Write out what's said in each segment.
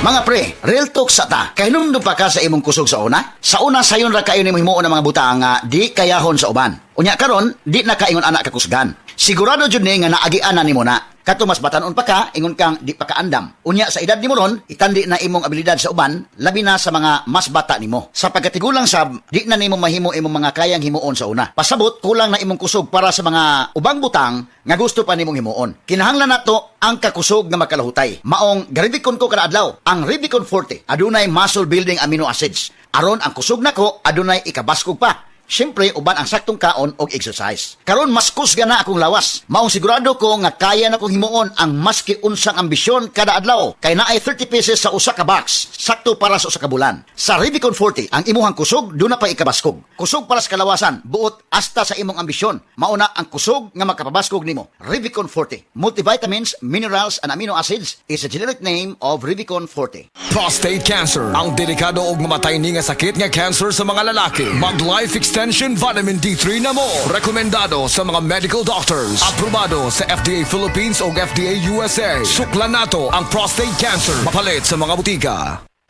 Mga pre, real talk sa ta. Kay nung pa ka sa imong kusog sa una? Sa una sayon ra kayo nimo himuon ang mga butang nga di kayahon sa uban. Unya karon, di na kaingon anak kakusgan. Sigurado jud ni nga naagian na nimo na. Kato mas batanon pa ka, ingon kang di pa kaandam. Unya sa edad nimo ron, itandi na imong abilidad sa uban, labi na sa mga mas bata nimo. Sa pagkatigulang sab, di na nimo mahimo imong mga kayang himuon sa una. Pasabot, kulang na imong kusog para sa mga ubang butang nga gusto pa nimong himuon. Kinahanglan nato ang kakusog nga magkalahutay. Maong garibikon ko kada adlaw, ang Rubicon Forte adunay muscle building amino acids. Aron ang kusog nako adunay ikabaskog pa. Siyempre, uban ang saktong kaon og exercise. Karon mas kusga na akong lawas. Maong sigurado ko nga kaya na kong himuon ang maski unsang ambisyon kada adlaw. Kay naay 30 pieces sa usa ka box, sakto para sa usa ka bulan. Sa Rubicon Forte, ang imuhang kusog duna pa ikabaskog. Kusog para sa kalawasan, buot hasta sa imong ambisyon. Mauna ang kusog nga makapabaskog nimo. Rubicon Forte. Multivitamins, minerals, and amino acids is a generic name of Rubicon Forte. Prostate cancer, ang delikado og mamatay ni nga sakit nga cancer sa mga lalaki. Mag-life extension vitamin D3 na mo. Rekomendado sa mga medical doctors. Aprobado sa FDA Philippines o FDA USA. Suklan nato ang prostate cancer. Mapalit sa mga butika.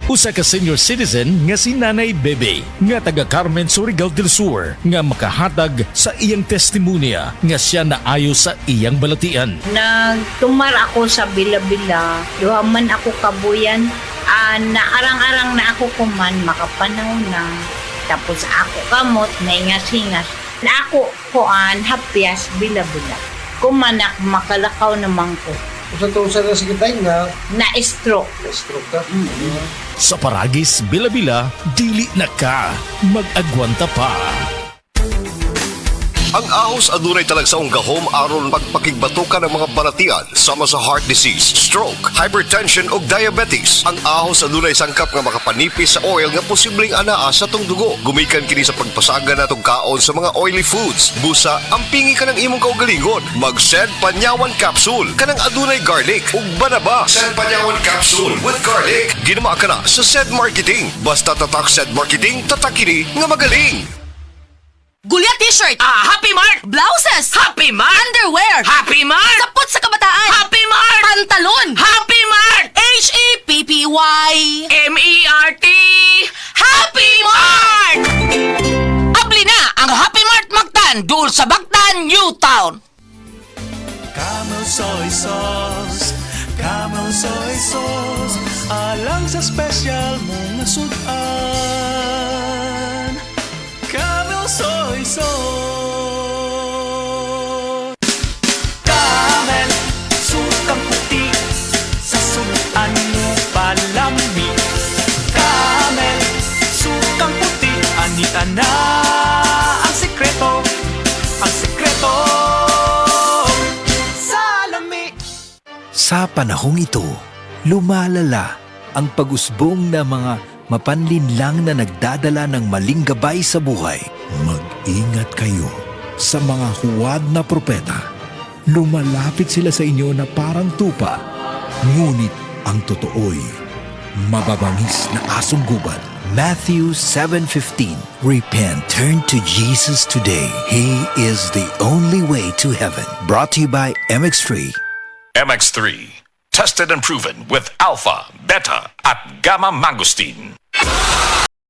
Usa ka senior citizen nga si Nanay Bebe nga taga Carmen Surigao del Sur nga makahatag sa iyang testimonya nga siya naayo sa iyang balatian. Nagtumar ako sa bila-bila, duha man ako kabuyan, naarang-arang na ako kuman, makapanaw na. Tapos ako kamot, naingas-hingas. Na ako kuan, hapyas, bila-bila. Kumanak, makalakaw naman ko. Usa na sige tayo nga. Na-stroke. Na-stroke ka. Sa Paragis, bila-bila, dili na ka. Mag-agwanta pa. Ang ahos adunay talagsaong gahom aron pagpakigbatukan ng mga balatian sama sa heart disease, stroke, hypertension ug diabetes. Ang ahos adunay sangkap nga makapanipis sa oil nga posibleng anaa sa tong dugo. Gumikan kini sa pagpasaga natong kaon sa mga oily foods. Busa, ampingi ka ng imong kaugalingon. Mag-Sed Panyawan Capsule kanang adunay garlic ug banaba. Sed Panyawan Capsule with garlic. Ginama ka na sa Sed Marketing. Basta tatak Sed Marketing, tatak kini nga magaling. Gulya t-shirt! Happy Mart! Blouses! Happy Mart! Underwear! Happy Mart! Sapot sa kabataan! Happy Mart! Pantalon! Happy Mart! H-E-P-P-Y M-E-R-T Happy Mart! Abli na ang Happy Mart Mactan dul sa Bactan, New Town! Camel soy sauce, Camel soy sauce, alang sa special mong nasudan. Camel soy sauce. Camel, sukang puti, sa sunuan mo palami. Camel, sukang puti, anita na ang sekreto, ang sekreto. Salami. Sa panahong ito, lumalala ang pag-usbong na mga mapanlinlang na nagdadala ng maling gabay sa buhay. Mag-ingat kayo sa mga huwad na propeta. Lumalapit sila sa inyo na parang tupa, ngunit ang totoo'y mababangis na asong gubat. Matthew 7:15. Repent, turn to Jesus today. He is the only way to heaven. Brought to you by MX3. MX3, tested and proven with alpha, beta, at gamma mangosteen.